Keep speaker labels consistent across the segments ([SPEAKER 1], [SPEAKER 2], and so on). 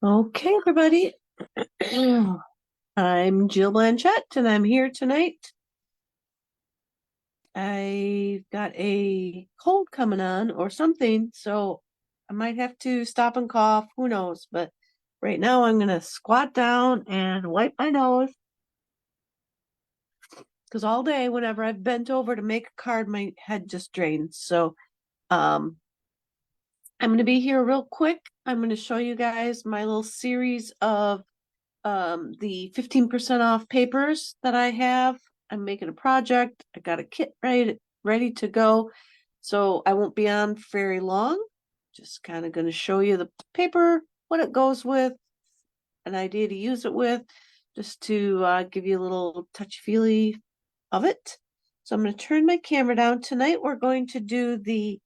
[SPEAKER 1] Okay, everybody. I'm Jill Blanchette, and I'm here tonight. I got a cold coming on or something, so I might have to stop and cough. Who knows? But right now, I'm going to squat down and wipe my nose because all day, whenever I've bent over to make a card, my head just drains. So, um, I'm going to be here real quick. I'm going to show you guys my little series of the 15% off papers that I have. I'm making a project. I got a kit ready to go. So I won't be on very long. Just kind of going to show you the paper, what it goes with, an idea to use it with, just to give you a little touchy-feely of it. So I'm going to turn my camera down. Tonight we're going to do the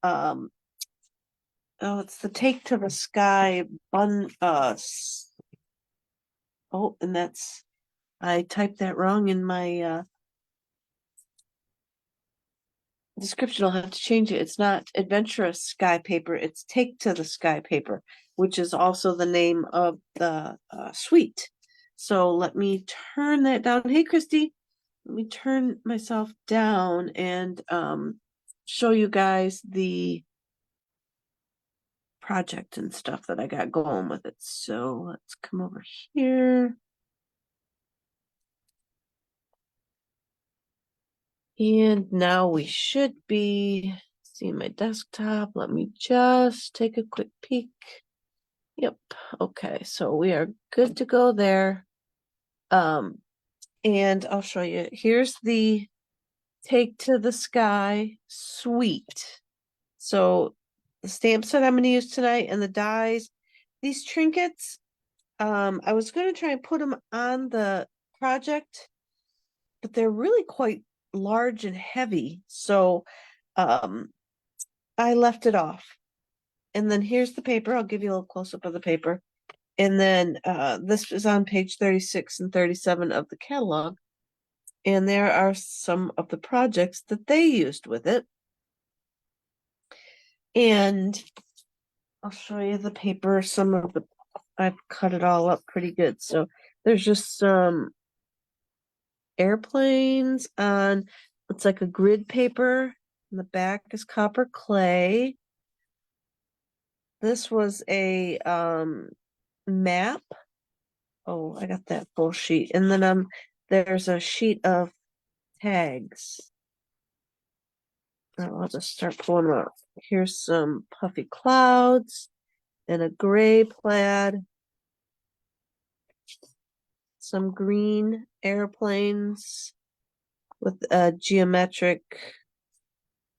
[SPEAKER 1] um it's the Take to the Sky bun and that's I typed that wrong in my description. I'll have to change it. It's not Adventurous Sky paper. It's Take to the Sky paper, which is also the name of the suite. So let me turn that down. Hey, Christy, let me turn myself down and show you guys the project and stuff that I got going with it. So let's come over here. And now we should be seeing my desktop. Let me just take a quick peek. Yep. Okay, so we are good to go there. And I'll show you. Here's the Take to the Sky suite. So the stamps that I'm going to use tonight and the dies, these trinkets, I was going to try and put them on the project, but they're really quite large and heavy. So I left it off. And then here's the paper. I'll give you a little close up of the paper. And then this is on page 36 and 37 of the catalog. And there are some of the projects that they used with it. And I'll show you the paper. I've cut it all up pretty good. So there's just some airplanes on, it's like a grid paper. And the back is copper clay. This was a map. Oh, I got that full sheet. And then there's a sheet of tags. I'll just start pulling them out. Here's some puffy clouds and a gray plaid, some green airplanes with a geometric,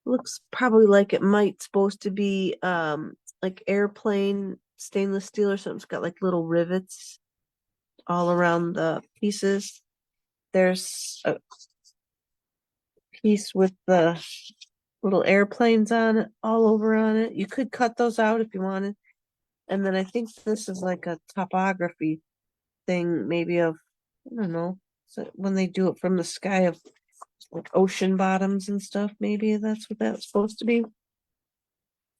[SPEAKER 1] looks probably like it might supposed to be like airplane stainless steel or something. It's got like little rivets all around the pieces. There's a piece with the little airplanes on it, all over on it. You could cut those out if you wanted. And then I think this is like a topography thing, maybe of, I don't know, so when they do it from the sky of like ocean bottoms and stuff, maybe that's what that's supposed to be.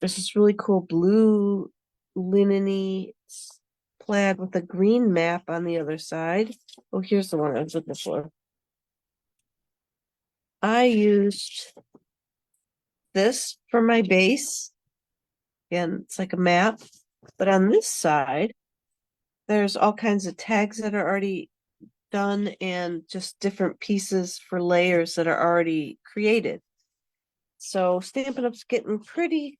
[SPEAKER 1] There's this really cool blue linen-y plaid with a green map on the other side. Oh, here's the one I was looking for. I used this for my base. Again, it's like a map. But on this side, there's all kinds of tags that are already done and just different pieces for layers that are already created. So Stampin' Up's getting pretty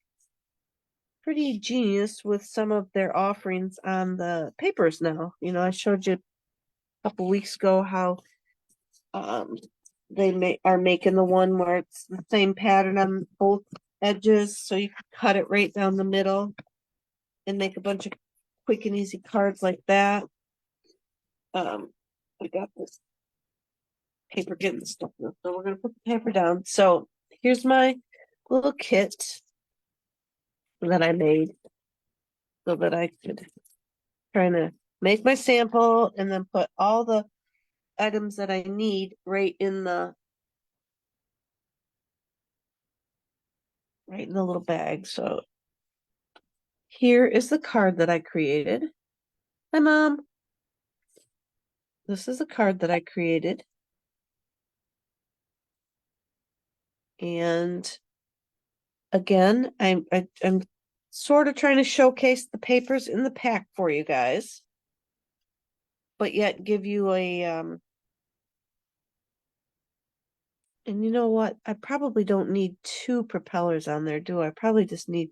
[SPEAKER 1] genius with some of their offerings on the papers now. You know, I showed you a couple weeks ago how they are making the one where it's the same pattern on both edges, so you can cut it right down the middle and make a bunch of quick and easy cards like that. I got this paper getting stuck in, so we're gonna put the paper down. So here's my little kit that I made so that I could try to make my sample and then put all the items that I need right in the little bag. So here is the card that I created. Hi, Mom. This is a card that I created. And again, I'm sort of trying to showcase the papers in the pack for you guys, but yet give you a and you know what? I probably don't need two propellers on there, do I? Probably just need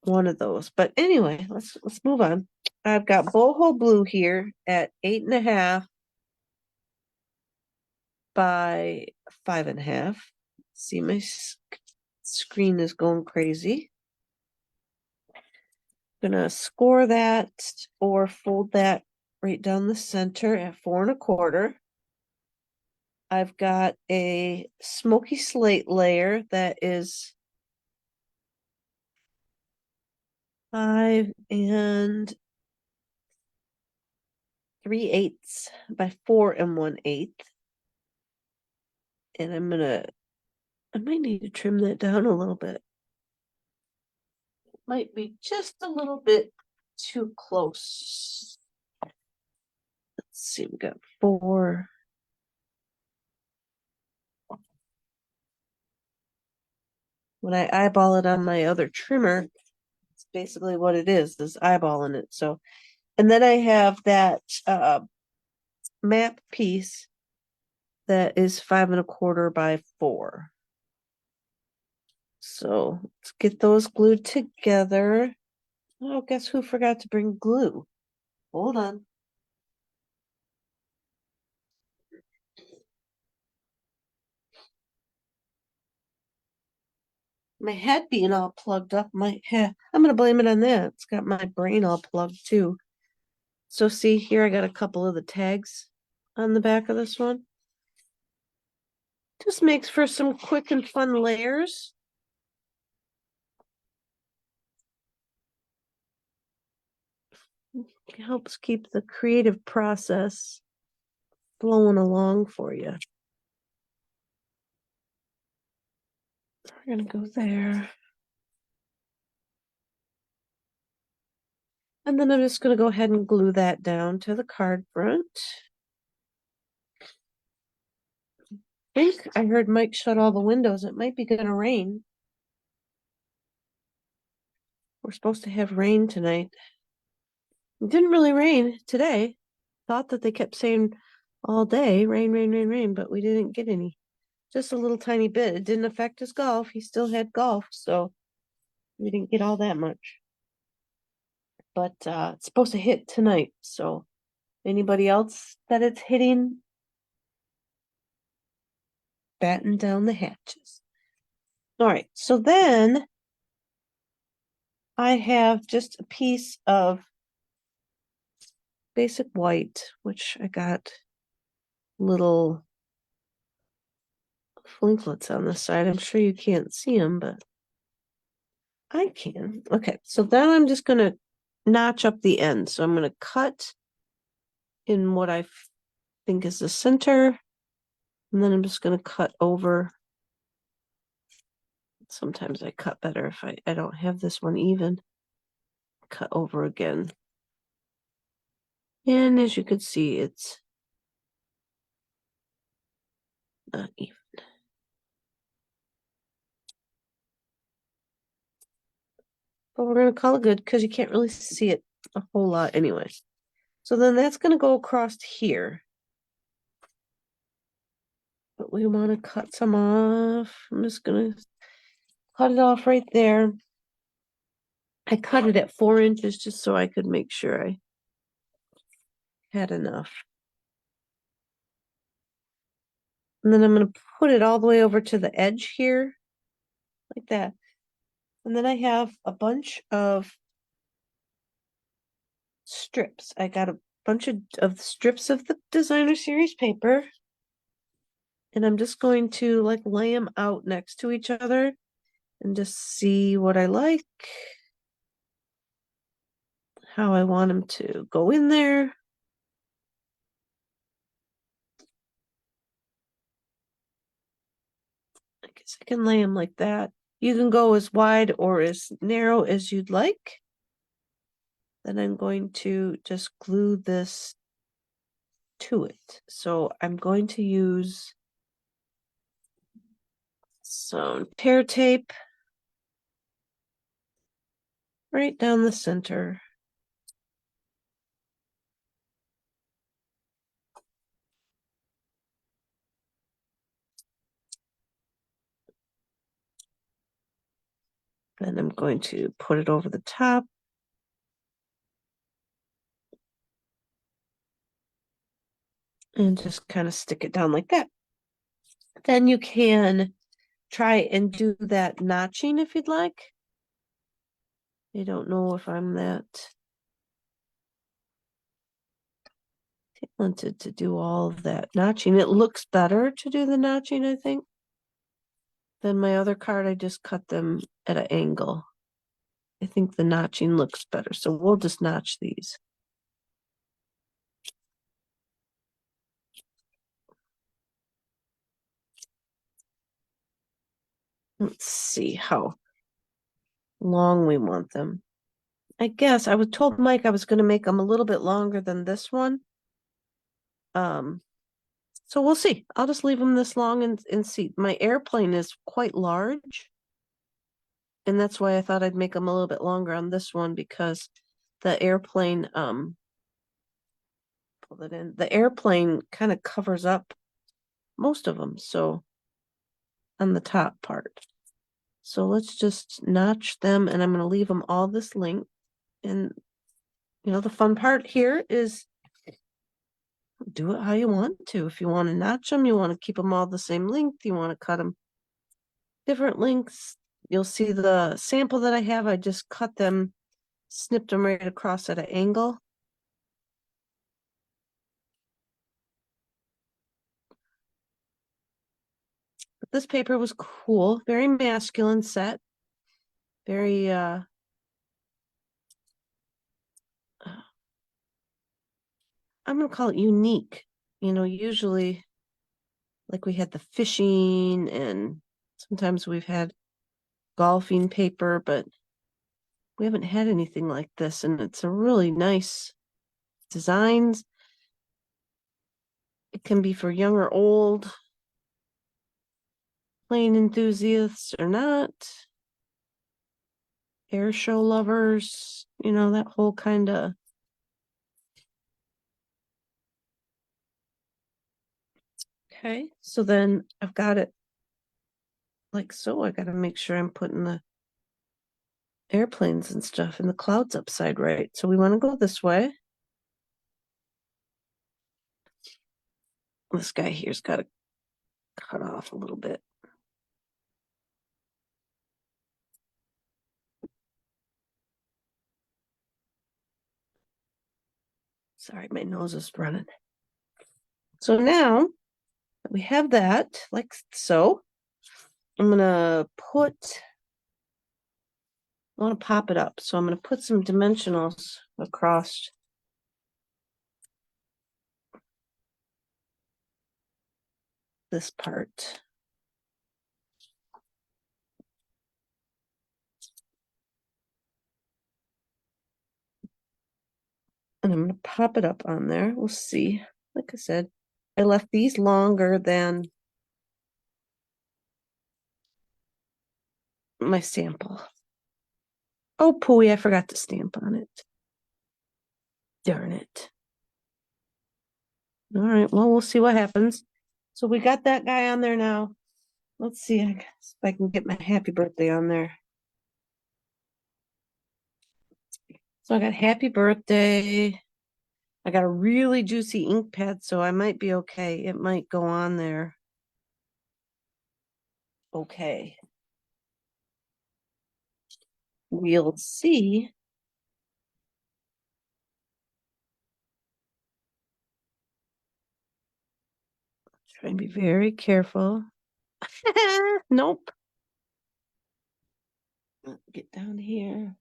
[SPEAKER 1] one of those. But anyway, let's move on. I've got boho blue here at 8.5 by 5.5. See, my screen is going crazy. Gonna score that or fold that right down the center at 4.25. I've got a smoky slate layer that is 5 3/8 by 4 1/8. And I might need to trim that down a little bit. Might be just a little bit too close. Let's see, we got 4. When I eyeball it on my other trimmer, it's basically what it is eyeballing it. So, and then I have that map piece that is 5.25 by 4. So let's get those glued together. Oh, guess who forgot to bring glue? Hold on. My head being all plugged up, my head, I'm gonna blame it on that. It's got my brain all plugged too. So see here, I got a couple of the tags on the back of this one. Just makes for some quick and fun layers. It helps keep the creative process flowing along for you. We're gonna go there. And then I'm just gonna go ahead and glue that down to the card front. I think I heard Mike shut all the windows. It might be gonna rain. We're supposed to have rain tonight. It didn't really rain today. Thought that they kept saying all day, rain, rain, rain, rain, but we didn't get any. Just a little tiny bit. It didn't affect his golf. He still had golf, so we didn't get all that much. But it's supposed to hit tonight, so anybody else that it's hitting, batten down the hatches. All right, so then I have just a piece of basic white, which I got little flinklets on the side. I'm sure you can't see them, but I can. Okay, so then I'm just going to notch up the end. So I'm going to cut in what I think is the center, and then I'm just going to cut over. Sometimes I cut better if I don't have this one even. Cut over again. And as you can see, it's not even. But we're going to call it good because you can't really see it a whole lot anyway. So then that's going to go across here. But we want to cut some off. I'm just going to cut it off right there. I cut it at 4 inches just so I could make sure I had enough. And then I'm going to put it all the way over to the edge here, like that. And then I have a bunch of strips. I got a bunch of strips of the designer series paper. And I'm just going to like lay them out next to each other and just see what I like, how I want them to go in there. I guess I can lay them like that. You can go as wide or as narrow as you'd like. then I'm going to just glue this to it. So I'm going to use some tear tape right down the center. Then I'm going to put it over the top. And just kind of stick it down like that. Then you can try and do that notching if you'd like. I don't know if I'm that talented to do all of that notching. It looks better to do the notching, I think, than my other card. I just cut them at an angle. I think the notching looks better, so we'll just notch these. Let's see how long we want them. I guess I was told Mike I was going to make them a little bit longer than this one. So we'll see. I'll just leave them this long and see. My airplane is quite large. And that's why I thought I'd make them a little bit longer on this one, because the airplane, pull it in. The airplane kind of covers up most of them. So on the top part. So let's just notch them, and I'm going to leave them all this length. And, you know, the fun part here is do it how you want to. If you want to notch them, you want to keep them all the same length, you want to cut them different lengths. You'll see the sample that I have. I just cut them, snipped them right across at an angle. But this paper was cool, very masculine set, very I'm gonna call it unique. You know, usually like we had the fishing and sometimes we've had golfing paper, but we haven't had anything like this, and it's a really nice designs. It can be for young or old, plane enthusiasts or not, air show lovers, you know, that whole kind of. Okay, so then I've got it like so. I got to make sure I'm putting the airplanes and stuff and the clouds upside right. So we want to go this way. This guy here's got to cut off a little bit. Sorry, my nose is running. So now that we have that, like so, I'm gonna put, I want to pop it up. So I'm gonna put some dimensionals across this part. And I'm going to pop it up on there. We'll see. Like I said, I left these longer than my sample. Oh, pooey, I forgot to stamp on it. Darn it. All right, well, we'll see what happens. So we got that guy on there now. Let's see if I can get my happy birthday on there. So I got happy birthday. I got a really juicy ink pad, so I might be okay. It might go on there. Okay. We'll see. Try and be very careful. Nope. Get down here.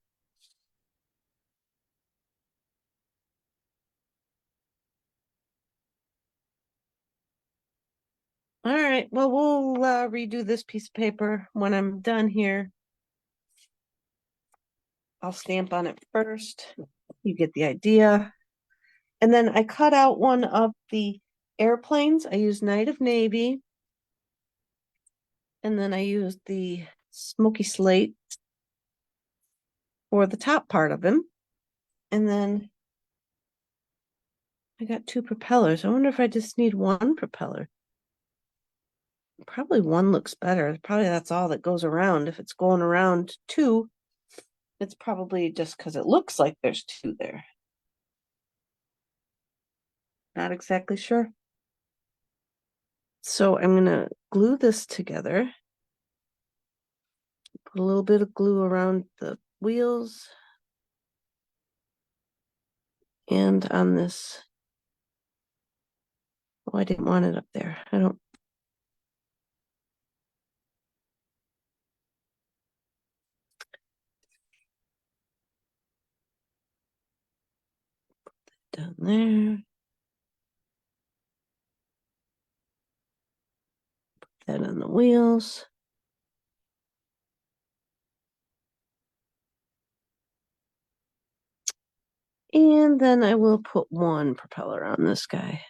[SPEAKER 1] All right, well, we'll redo this piece of paper when I'm done here. I'll stamp on it first. You get the idea. And then I cut out one of the airplanes. I used Night of Navy. And then I used the smoky slate for the top part of him. And then I got two propellers. I wonder if I just need one propeller. Probably one looks better. Probably that's all that goes around. If it's going around two, it's probably just because it looks like there's two there. Not exactly sure. So I'm going to glue this together. Put a little bit of glue around the wheels and on this. Oh, I didn't want it up there. I don't. Down there. Put that on the wheels. And then I will put one propeller on this guy.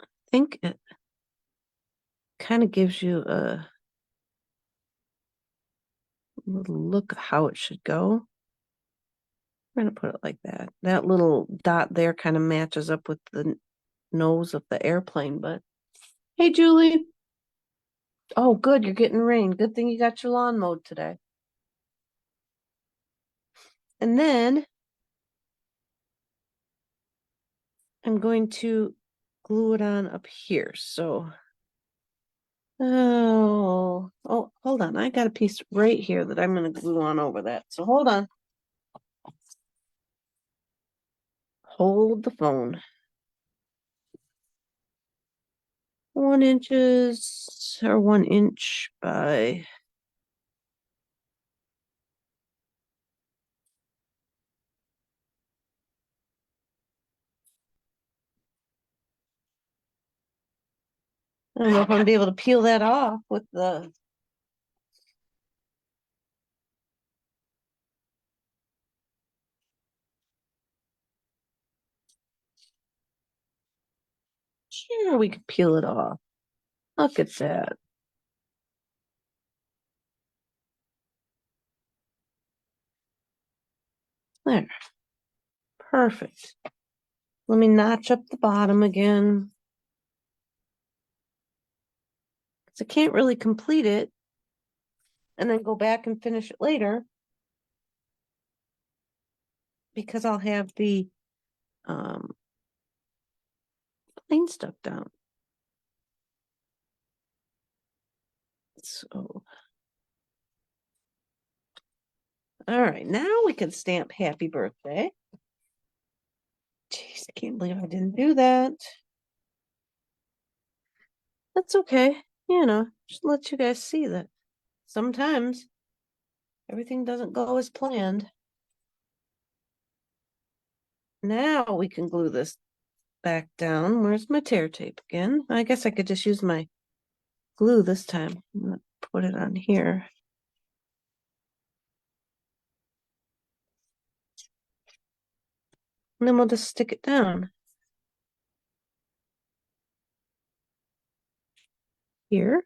[SPEAKER 1] I think it kind of gives you a little look of how it should go. I'm going to put it like that. That little dot there kind of matches up with the nose of the airplane, but hey, Julie. Oh, good. You're getting rain. Good thing you got your lawn mowed today. And then I'm going to glue it on up here. So, oh, hold on. I got a piece right here that I'm going to glue on over that. So hold on. Hold the phone. 1 inches or 1 inch by I don't know if I'm gonna be able to peel that off with the sure we could peel it off. Look at that. There. Perfect. Let me notch up the bottom again. Because I can't really complete it and then go back and finish it later. Because I'll have the plane stuck down. So, all right, now we can stamp happy birthday. Jeez, I can't believe I didn't do that. That's okay. You know, just let you guys see that sometimes everything doesn't go as planned. Now we can glue this back down. Where's my tear tape again? I guess I could just use my glue this time. I'm gonna put it on here. And then we'll just stick it down. Here.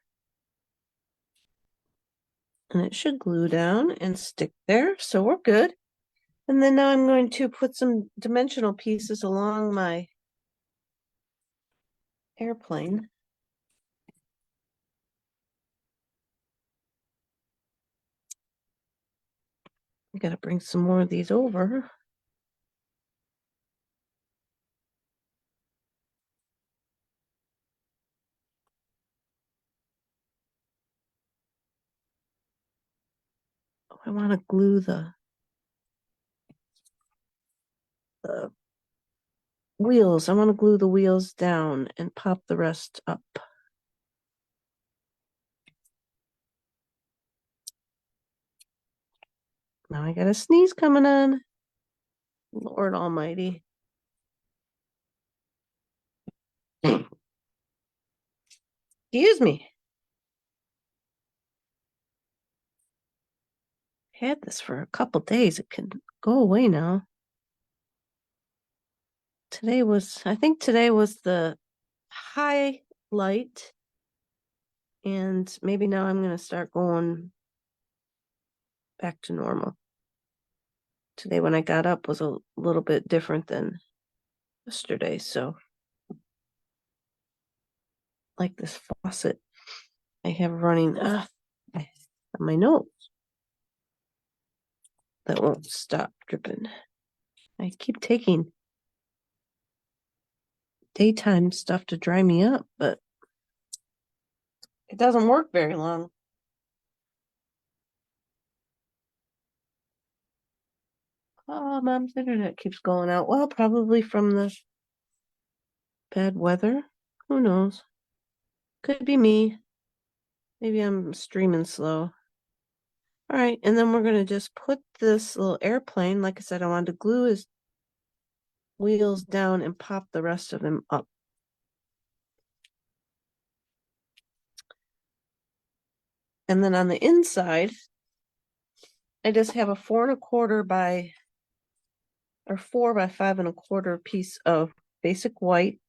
[SPEAKER 1] And it should glue down and stick there, so we're good. And then now I'm going to put some dimensional pieces along my airplane. I gotta bring some more of these over. I want to glue the wheels. I want to glue the wheels down and pop the rest up. Now I got a sneeze coming on. Lord almighty. Excuse me. Had this for a couple days. It can go away now. I think today was the highlight. And maybe now I'm going to start going back to normal. Today when I got up was a little bit different than yesterday. So like this faucet I have running on my nose that won't stop dripping. I keep taking daytime stuff to dry me up, but it doesn't work very long. Oh, Mom's internet keeps going out. Well, probably from the bad weather. Who knows? Could be me. Maybe I'm streaming slow. All right, and then we're going to just put this little airplane, like I said, I wanted to glue his wheels down and pop the rest of them up. And then on the inside, I just have a 4 by 5 1/4 piece of basic white,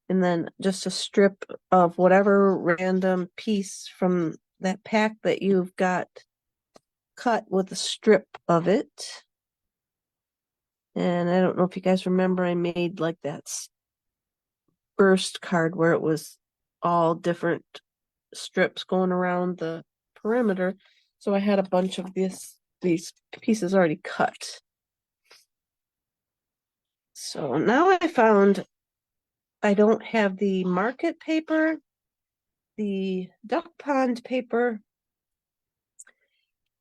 [SPEAKER 1] and then just a strip of whatever random piece from that pack that you've got cut with a strip of it. And I don't know if you guys remember, I made like that burst card where it was all different strips going around the perimeter. So I had a bunch of these pieces already cut. So now I found I don't have the market paper, the duck pond paper,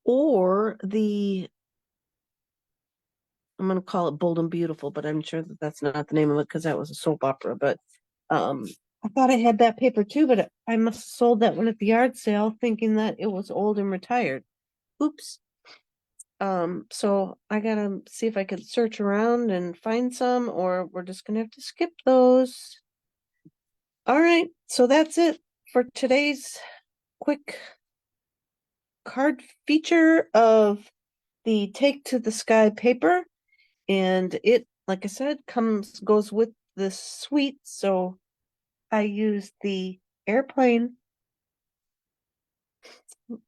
[SPEAKER 1] or I'm going to call it Bold and Beautiful, but I'm sure that that's not the name of it because that was a soap opera. But I thought I had that paper too, but I must have sold that one at the yard sale thinking that it was old and retired. Oops. So I gotta see if I could search around and find some, or we're just gonna have to skip those. All right, so that's it for today's quick card feature of the Take to the Sky paper. And it, like I said, goes with the suite. So I used the airplane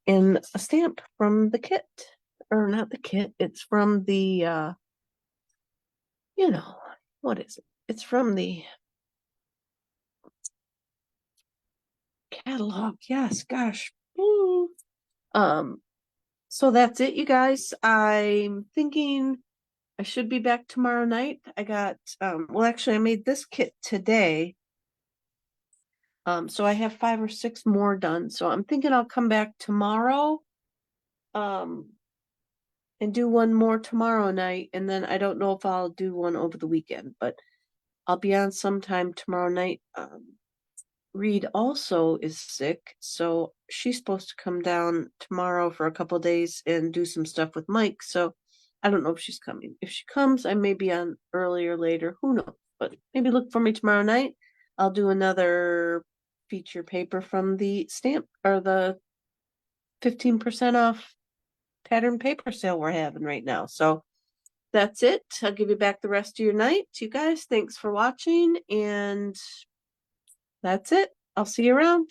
[SPEAKER 1] in a stamp from the kit. Or not the kit, it's from the what is it? It's from the catalog. Yes, gosh. Ooh. So that's it, you guys. I'm thinking I should be back tomorrow night. I got well, actually I made this kit today. So I have 5 or 6 more done. So I'm thinking I'll come back tomorrow and do one more tomorrow night, and then I don't know if I'll do one over the weekend, but I'll be on sometime tomorrow night. Reed also is sick, so she's supposed to come down tomorrow for a couple days and do some stuff with Mike. So I don't know if she's coming. If she comes, I may be on early or later. Who knows? But maybe look for me tomorrow night. I'll do another feature paper from the stamp or the 15% off pattern paper sale we're having right now. So that's it. I'll give you back the rest of your night. You guys, thanks for watching, and that's it. I'll see you around.